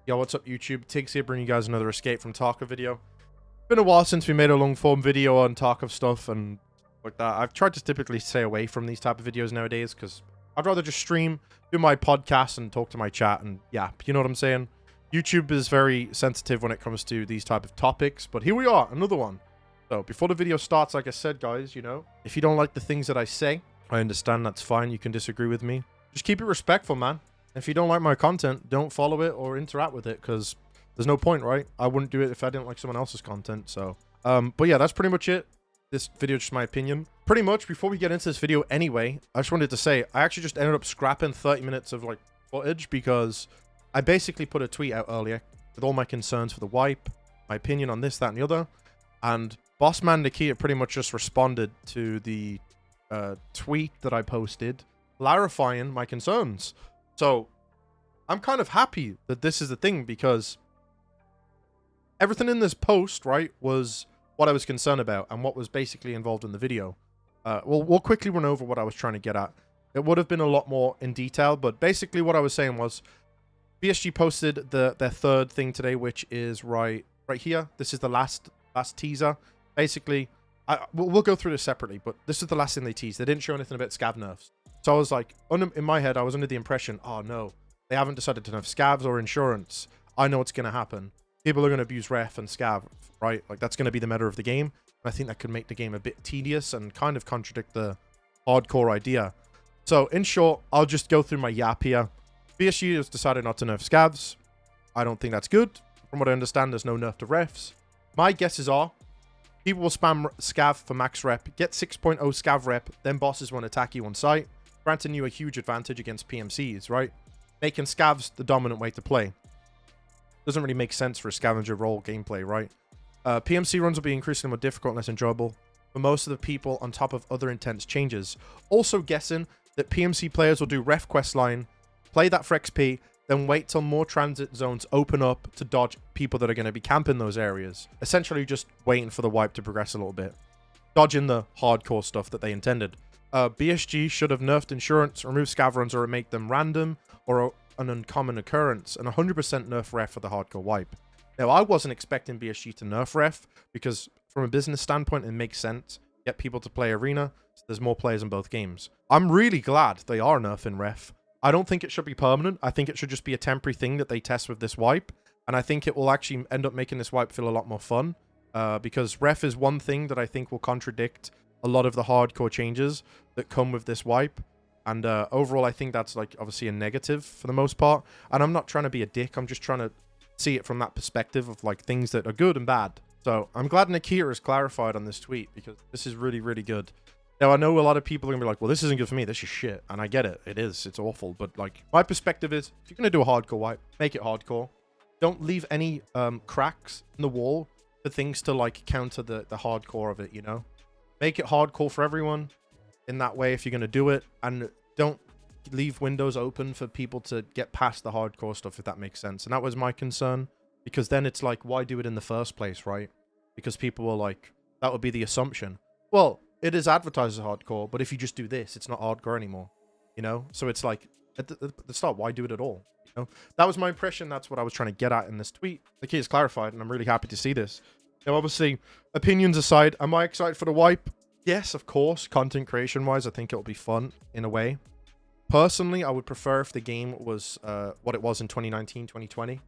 Yo, what's up YouTube? Tigz here, bringing you guys another Escape from Tarkov video. Been a while since we made a long form video on Tarkov stuff and like that. I've tried to typically stay away from these type of videos nowadays because I'd rather just stream, do my podcast and talk to my chat and yeah, you know what I'm saying? YouTube is very sensitive when it comes to these type of topics, but here we are, another one. So before the video starts, like I said, guys, you know, if you don't like the things that I say, I understand, that's fine. You can disagree with me. Just keep it respectful, man. If you don't like my content, don't follow it or interact with it because there's no point, right? I wouldn't do it if I didn't like someone else's content. So, but yeah, that's pretty much it. This video is just my opinion. Pretty much, before we get into this video anyway, I just wanted to say, I actually just ended up scrapping 30 minutes of like footage because I basically put a tweet out earlier with all my concerns for the wipe, my opinion on this, that, and the other. And Bossman Nikita pretty much just responded to the tweet that I posted, clarifying my concerns. So, I'm kind of happy that this is the thing because everything in this post, right, was what I was concerned about and what was basically involved in the video. We'll quickly run over what I was trying to get at. It would have been a lot more in detail, but basically what I was saying was BSG posted their third thing today, which is right here. This is the last teaser. Basically, we'll go through this separately, but this is the last thing they teased. They didn't show anything about Scav Nerfs. So I was like, in my head, I was under the impression, oh no, they haven't decided to nerf Scavs or insurance. I know what's going to happen. People are going to abuse Ref and Scav, right? Like, that's going to be the meta of the game. And I think that could make the game a bit tedious and kind of contradict the hardcore idea. So, in short, I'll just go through my yap here. BSG has decided not to nerf Scavs. I don't think that's good. From what I understand, there's no nerf to Refs. My guesses are, people will spam Scav for max rep, get 6.0 Scav rep, then bosses won't attack you on site, granting you a huge advantage against PMCs, right? Making Scavs the dominant way to play. Doesn't really make sense for a scavenger role gameplay, right? PMC runs will be increasingly more difficult and less enjoyable for most of the people on top of other intense changes. Also guessing that PMC players will do ref quest line, play that for XP, then wait till more transit zones open up to dodge people that are going to be camping those areas. Essentially just waiting for the wipe to progress a little bit. Dodging the hardcore stuff that they intended. BSG should have nerfed insurance, removed scav runs, or make them random or an uncommon occurrence, and 100% nerf ref for the hardcore wipe. Now, I wasn't expecting BSG to nerf ref because from a business standpoint, it makes sense. Get people to play arena, so there's more players in both games. I'm really glad they are nerfing ref. I don't think it should be permanent. I think it should just be a temporary thing that they test with this wipe, and I think it will actually end up making this wipe feel a lot more fun because ref is one thing that I think will contradict a lot of the hardcore changes that come with this wipe. And overall, I think that's like obviously a negative for the most part. And I'm not trying to be a dick. I'm just trying to see it from that perspective of like things that are good and bad. So I'm glad Nikita has clarified on this tweet because this is really, really good. Now, I know a lot of people are going to be like, well, this isn't good for me. This is shit. And I get it. It is. It's awful. But like my perspective is if you're going to do a hardcore wipe, make it hardcore. Don't leave any cracks in the wall for things to like counter the hardcore of it, you know? Make it hardcore for everyone in that way if you're going to do it. And don't leave windows open for people to get past the hardcore stuff, if that makes sense. And that was my concern. Because then it's like, why do it in the first place, right? Because people were like, that would be the assumption. Well, it is advertised as hardcore, but if you just do this, it's not hardcore anymore. You know? So it's like, at the start, why do it at all? You know? That was my impression. That's what I was trying to get at in this tweet. The key is clarified, and I'm really happy to see this. Now, obviously, opinions aside, am I excited for the wipe? Yes, of course. Content creation-wise, I think it'll be fun in a way. Personally, I would prefer if the game was what it was in 2019, 2020.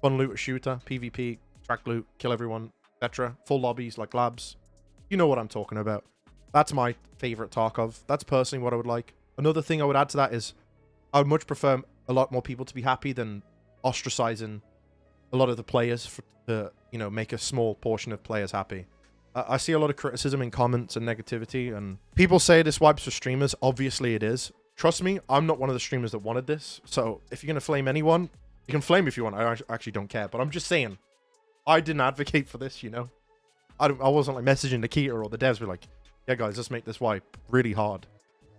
Fun looter shooter, PvP, track loot, kill everyone, etc. Full lobbies like labs. You know what I'm talking about. That's my favorite Tarkov. That's personally what I would like. Another thing I would add to that is I would much prefer a lot more people to be happy than ostracizing a lot of the players to, you know, make a small portion of players happy. I see a lot of criticism in comments and negativity, and people say this wipes for streamers. Obviously it is. Trust me, I'm not one of the streamers that wanted this. So if you're going to flame anyone, you can flame if you want. I actually don't care. But I'm just saying, I didn't advocate for this, you know? I wasn't like messaging Nikita or the devs were like, yeah guys, let's make this wipe really hard.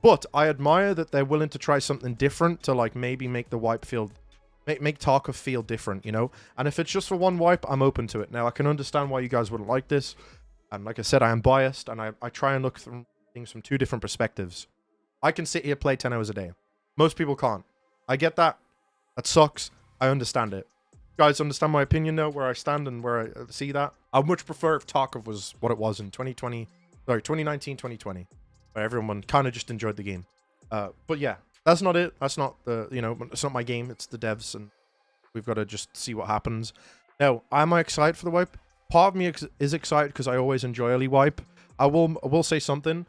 But I admire that they're willing to try something different to like maybe make the wipe feel, make Tarkov feel different, you know? And if it's just for one wipe, I'm open to it. Now I can understand why you guys wouldn't like this. And like I said, I am biased, and I try and look through things from two different perspectives. I can sit here, play 10 hours a day. Most people can't. I get that. That sucks. I understand it. guys understand my opinion now, where I stand and where I see that. I'd much prefer if Tarkov was what it was in 2019, 2020, where everyone kind of just enjoyed the game. But yeah, that's not it. That's not the, you know, it's not my game. It's the devs, and we've got to just see what happens. Now, am I excited for the wipe? Part of me is excited because I always enjoy early wipe. I will say something.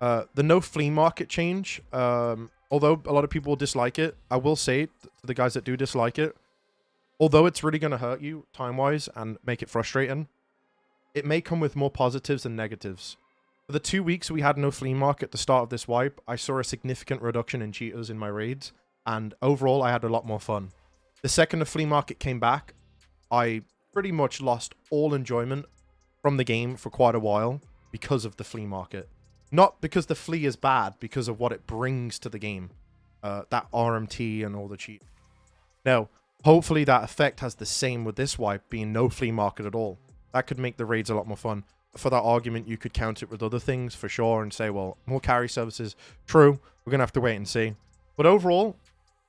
The no flea market change, although a lot of people will dislike it, I will say to the guys that do dislike it, although it's really going to hurt you time-wise and make it frustrating, it may come with more positives than negatives. For the 2 weeks we had no flea market at the start of this wipe, I saw a significant reduction in cheaters in my raids, and overall I had a lot more fun. The second the flea market came back, I pretty much lost all enjoyment from the game for quite a while because of the flea market. Not because the flea is bad, because of what it brings to the game. That RMT and all the cheat. Now, hopefully that effect has the same with this wipe, being no flea market at all. That could make the raids a lot more fun. For that argument, you could count it with other things for sure and say, well, more carry services. True, we're going to have to wait and see. But overall,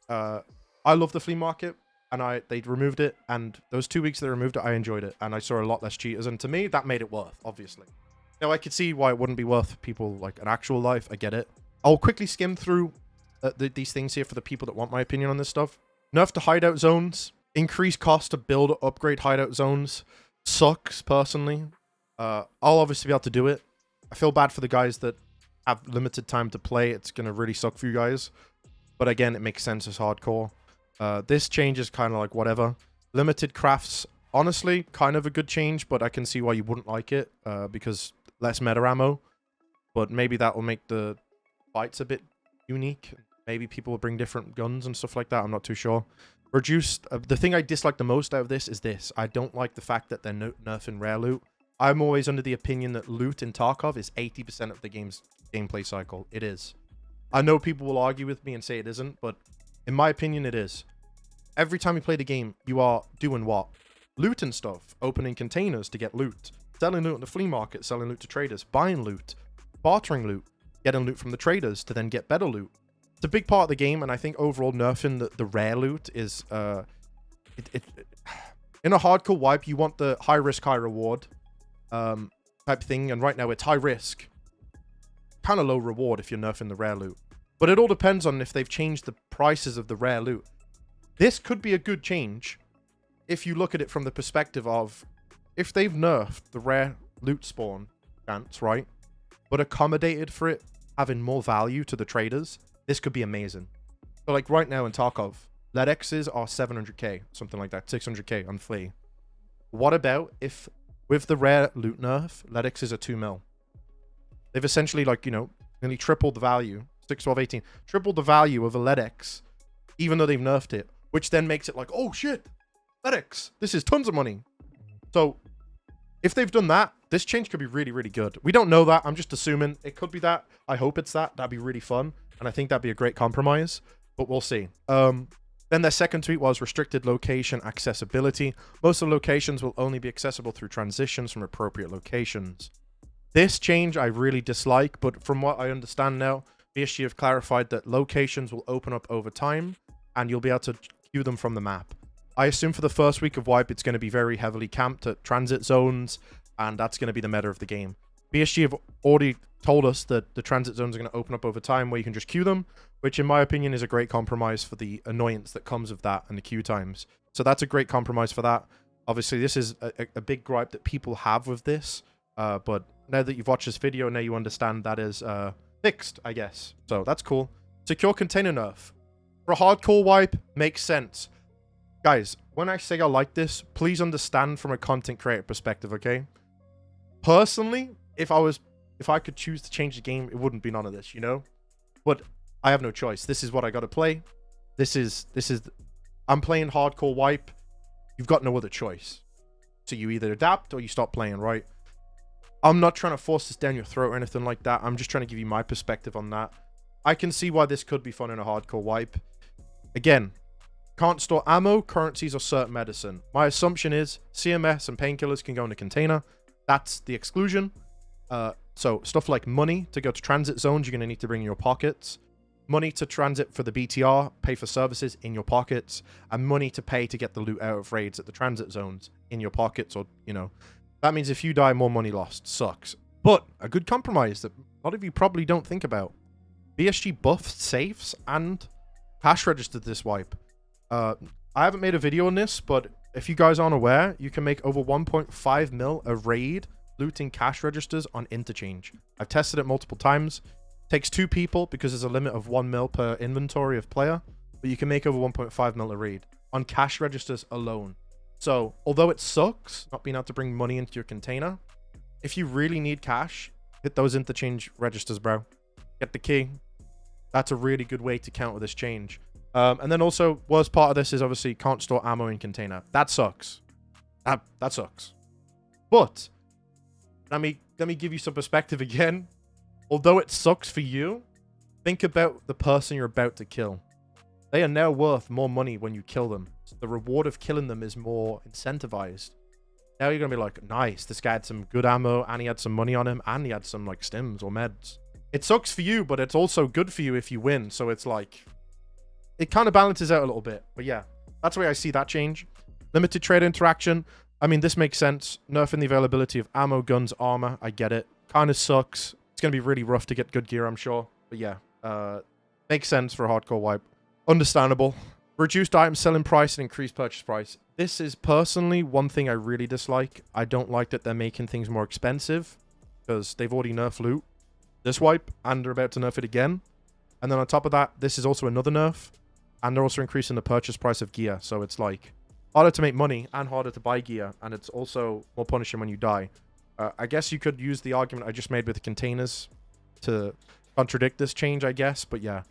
I love the flea market, and they removed it, and those 2 weeks they removed it, I enjoyed it, and I saw a lot less cheaters, and to me, that made it worth, obviously. Now, I could see why it wouldn't be worth people like an actual life. I get it. I'll quickly skim through these things here for the people that want my opinion on this stuff. Nerf to hideout zones. Increased cost to build or upgrade hideout zones. Sucks, personally. I'll obviously be able to do it. I feel bad for the guys that have limited time to play. It's going to really suck for you guys. But again, it makes sense as hardcore. This change is kind of like whatever. Limited crafts. Honestly, kind of a good change, but I can see why you wouldn't like it. Because less meta ammo, but maybe that will make the fights a bit unique. Maybe people will bring different guns and stuff like that. I'm not too sure. Reduced. The thing I dislike the most out of this is this. I don't like the fact that they're nerfing rare loot. I'm always under the opinion that loot in Tarkov is 80% of the game's gameplay cycle. It is. I know people will argue with me and say it isn't, but in my opinion, it is. Every time you play the game, you are doing what? Looting stuff. Opening containers to get loot. Selling loot in the flea market, selling loot to traders, buying loot, bartering loot, getting loot from the traders to then get better loot. It's a big part of the game, and I think overall nerfing the rare loot is... in a hardcore wipe, you want the high risk, high reward type thing, and right now it's high risk, kind of low reward if you're nerfing the rare loot. But it all depends on if they've changed the prices of the rare loot. This could be a good change if you look at it from the perspective of... If they've nerfed the rare loot spawn chance, right, but accommodated for it having more value to the traders, this could be amazing. So like right now in Tarkov, LEDXs are 700k, something like that, 600k on flea. What about if with the rare loot nerf, LEDXs are 2 mil? They've essentially, like, you know, nearly tripled the value, 6, 12, 18, tripled the value of a LEDX, even though they've nerfed it, which then makes it like, oh shit, LEDX, this is tons of money. So, if they've done that, this change could be really, really good. We don't know that. I'm just assuming it could be that. I hope it's that. That'd be really fun. And I think that'd be a great compromise. But we'll see. Then their second tweet was restricted location accessibility. Most of the locations will only be accessible through transitions from appropriate locations. This change I really dislike, but from what I understand now, BSG have clarified that locations will open up over time, and you'll be able to queue them from the map. I assume for the first week of wipe, it's going to be very heavily camped at transit zones, and that's going to be the meta of the game. BSG have already told us that the transit zones are going to open up over time where you can just queue them, which in my opinion is a great compromise for the annoyance that comes with that and the queue times. So that's a great compromise for that. Obviously, this is a big gripe that people have with this, but now that you've watched this video, now you understand that is fixed, I guess. So that's cool. Secure container nerf. For a hardcore wipe, makes sense. Guys, when I say I like this, please understand from a content creator perspective, okay? Personally, if I could choose to change the game, it wouldn't be none of this, you know? But I have no choice. This is what I gotta play. I'm playing hardcore wipe. You've got no other choice. So you either adapt or you stop playing, right? I'm not trying to force this down your throat or anything like that. I'm just trying to give you my perspective on that. I can see why this could be fun in a hardcore wipe. Again, can't store ammo, currencies, or certain medicine. My assumption is CMS and painkillers can go in a container. That's the exclusion. So stuff like money to go to transit zones, you're going to need to bring in your pockets. money to transit for the BTR, pay for services in your pockets, and money to pay to get the loot out of raids at the transit zones in your pockets, or, you know, that means if you die, more money lost. Sucks. But a good compromise that a lot of you probably don't think about. BSG buffed safes and cash registered this wipe. I haven't made a video on this, but if you guys aren't aware, you can make over 1.5 mil a raid looting cash registers on interchange. I've tested it multiple times. Takes 2 people because there's a limit of 1 mil per inventory of player, but you can make over 1.5 mil a raid on cash registers alone. So, although it sucks not being able to bring money into your container, if you really need cash, hit those interchange registers, bro. Get the key. That's a really good way to counter this change. And then also, worst part of this is obviously can't store ammo in container. That sucks. That sucks. But let me give you some perspective again. Although it sucks for you, think about the person you're about to kill. They are now worth more money when you kill them. So the reward of killing them is more incentivized. Now you're going to be like, nice, this guy had some good ammo, and he had some money on him, and he had some like stims or meds. It sucks for you, but it's also good for you if you win. So it's like, it kind of balances out a little bit. But yeah, that's the way I see that change. Limited trade interaction. I mean, this makes sense. Nerfing the availability of ammo, guns, armor. I get it. Kind of sucks. It's going to be really rough to get good gear, I'm sure. But yeah, makes sense for a hardcore wipe. Understandable. Reduced item selling price and increased purchase price. This is personally one thing I really dislike. I don't like that they're making things more expensive because they've already nerfed loot this wipe and they're about to nerf it again. And then on top of that, this is also another nerf. And they're also increasing the purchase price of gear. So it's like harder to make money and harder to buy gear. And it's also more punishing when you die. I guess you could use the argument I just made with the containers to contradict this change, I guess. But yeah,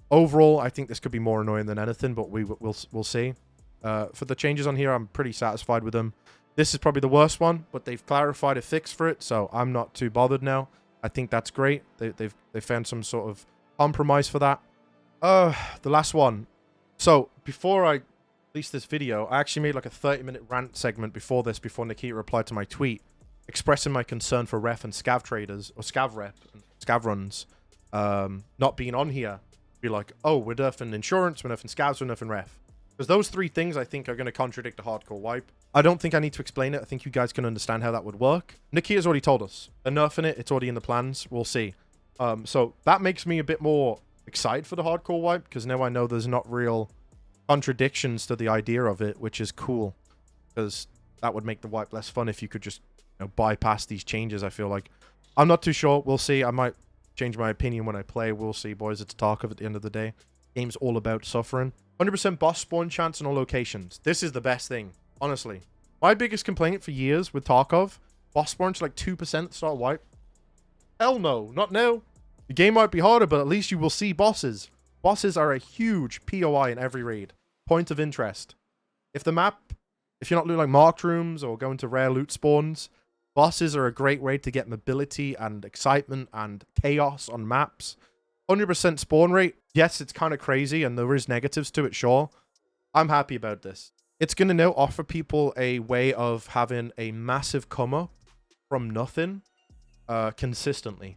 overall, I think this could be more annoying than anything. But we'll see. For the changes on here, I'm pretty satisfied with them. This is probably the worst one, but they've clarified a fix for it. So I'm not too bothered now. I think that's great. They've found some sort of compromise for that. The last one. So before I released this video, I actually made like a 30-minute rant segment before this, before Nikita replied to my tweet, expressing my concern for ref and scav traders, or scav rep and scav runs, not being on here. Be like, oh, we're nerfing insurance, we're nerfing scavs, we're nerfing ref. Because those 3 things I think are going to contradict a hardcore wipe. I don't think I need to explain it. I think you guys can understand how that would work. Nikita's already told us. They're nerfing it. It's already in the plans. We'll see. So that makes me a bit more excited for the hardcore wipe, because now I know there's not real contradictions to the idea of it, which is cool. Because that would make the wipe less fun if you could just, you know, bypass these changes, I feel like. I'm not too sure. We'll see. I might change my opinion when I play. We'll see, boys. It's Tarkov at the end of the day. Game's all about suffering. 100% boss spawn chance in all locations. This is the best thing, honestly. My biggest complaint for years with Tarkov, boss spawn to like 2% start wipe. Hell no, not now. The game might be harder, but at least you will see bosses. Bosses are a huge POI in every raid. Point of interest. If you're not looting like marked rooms or going to rare loot spawns, bosses are a great way to get mobility and excitement and chaos on maps. 100% spawn rate. Yes, it's kind of crazy and there is negatives to it, sure. I'm happy about this. It's going to now offer people a way of having a massive come up from nothing consistently.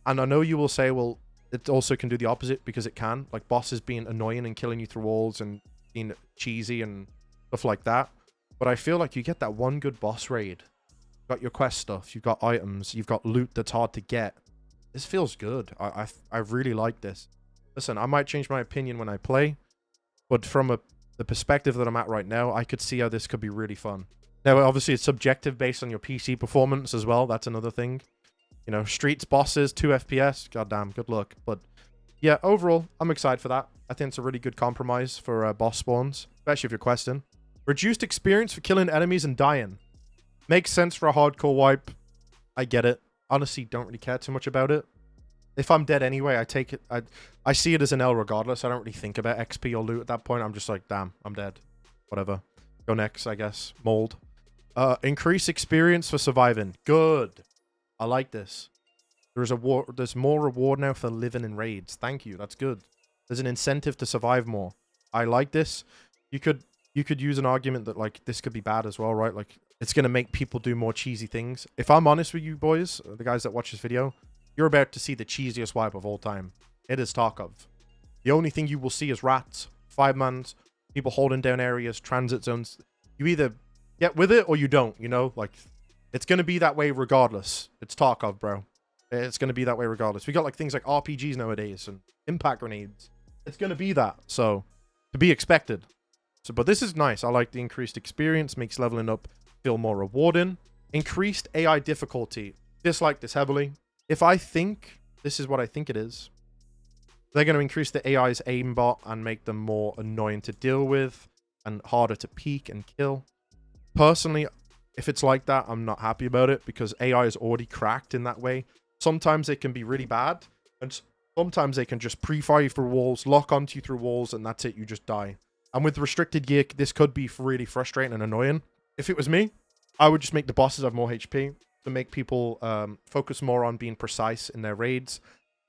And I know you will say, well, it also can do the opposite, because it can. Like bosses being annoying and killing you through walls and being cheesy and stuff like that. But I feel like you get that one good boss raid. You've got your quest stuff. You've got items. You've got loot that's hard to get. This feels good. I really like this. Listen, I might change my opinion when I play. But from the perspective that I'm at right now, I could see how this could be really fun. Now, obviously, it's subjective based on your PC performance as well. That's another thing. You know, streets, bosses, 2 FPS. Goddamn, good luck. But yeah, overall, I'm excited for that. I think it's a really good compromise for boss spawns, especially if you're questing. Reduced experience for killing enemies and dying. Makes sense for a hardcore wipe. I get it. Honestly, don't really care too much about it. If I'm dead anyway, I take it. I see it as an L regardless. I don't really think about XP or loot at that point. I'm just like, damn, I'm dead. Whatever. Go next, I guess. Mold. Increase experience for surviving. Good. I like this. There's more reward now for living in raids. Thank you. That's good. There's an incentive to survive more. I like this. You could use an argument that like this could be bad as well, right? Like it's gonna make people do more cheesy things. If I'm honest with you boys, the guys that watch this video, you're about to see the cheesiest wipe of all time. It is Tarkov. The only thing you will see is rats, 5-mans, people holding down areas, transit zones. You either get with it or you don't, you know? Like, it's going to be that way regardless. It's Tarkov, bro. It's going to be that way regardless. We got like things like RPGs nowadays and impact grenades. It's going to be that. So, to be expected. So, but this is nice. I like the increased experience. Makes leveling up feel more rewarding. Increased AI difficulty. Dislike this heavily. If I think this is what I think it is, they're going to increase the AI's aimbot and make them more annoying to deal with and harder to peek and kill. Personally, if it's like that, I'm not happy about it because AI is already cracked in that way. Sometimes it can be really bad, and sometimes they can just pre-fire you through walls, lock onto you through walls, and that's it, you just die. And with restricted gear, this could be really frustrating and annoying. If it was me, I would just make the bosses have more HP to make people focus more on being precise in their raids,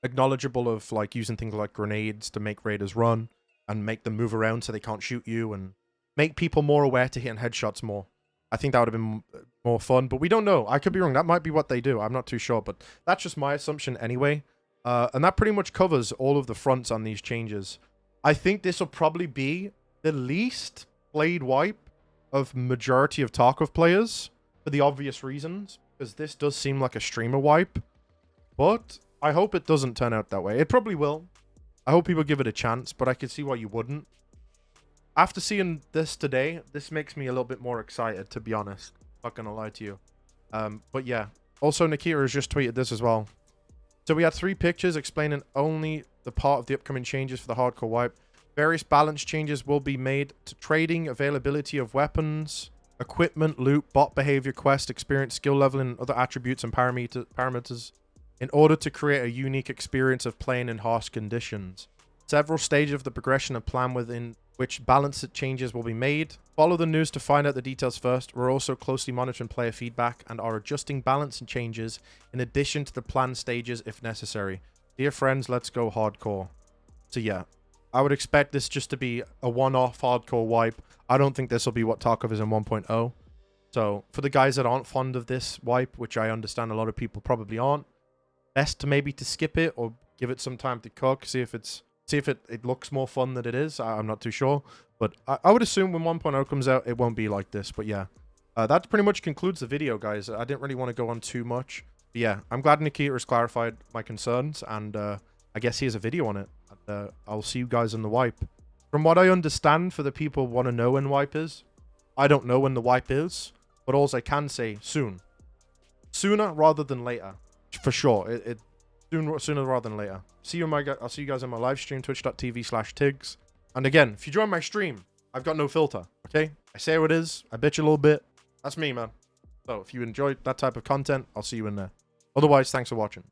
acknowledgeable of like using things like grenades to make raiders run and make them move around so they can't shoot you, and make people more aware to hitting headshots more. I think that would have been more fun, but we don't know. I could be wrong. That might be what they do. I'm not too sure, but that's just my assumption anyway. And that pretty much covers all of the fronts on these changes. I think this will probably be the least played wipe of majority of Tarkov players for the obvious reasons, because this does seem like a streamer wipe, but I hope it doesn't turn out that way. It probably will. I hope people give it a chance, but I can see why you wouldn't. After seeing this today, this makes me a little bit more excited, to be honest. Not gonna lie to you. But yeah. Also, Nikita has just tweeted this as well. So we had 3 pictures explaining only the part of the upcoming changes for the hardcore wipe. Various balance changes will be made to trading, availability of weapons, equipment, loot, bot behavior, quest, experience, skill leveling, and other attributes and parameters in order to create a unique experience of playing in harsh conditions. Several stages of the progression are planned within which balance changes will be made. Follow the news to find out the details first. We're also closely monitoring player feedback and are adjusting balance and changes in addition to the planned stages if necessary. Dear friends, let's go hardcore. So yeah, I would expect this just to be a one-off hardcore wipe. I don't think this will be what Tarkov is in 1.0. So for the guys that aren't fond of this wipe, which I understand a lot of people probably aren't, best to maybe to skip it or give it some time to cook, see if it looks more fun than it is. I'm not too sure. But I would assume when 1.0 comes out, it won't be like this. But yeah, that pretty much concludes the video, guys. I didn't really want to go on too much. But yeah, I'm glad Nikita has clarified my concerns. And I guess he has a video on it. And, I'll see you guys in the wipe. From what I understand, for the people who want to know when wipe is, I don't know when the wipe is. But all I can say, soon. Sooner rather than later. For sure. Sooner rather than later. I'll see you guys on my live stream, twitch.tv/Tigz. And again, if you join my stream, I've got no filter, okay? I say what it is, I bitch a little bit. That's me, man. So if you enjoy that type of content, I'll see you in there. Otherwise, thanks for watching.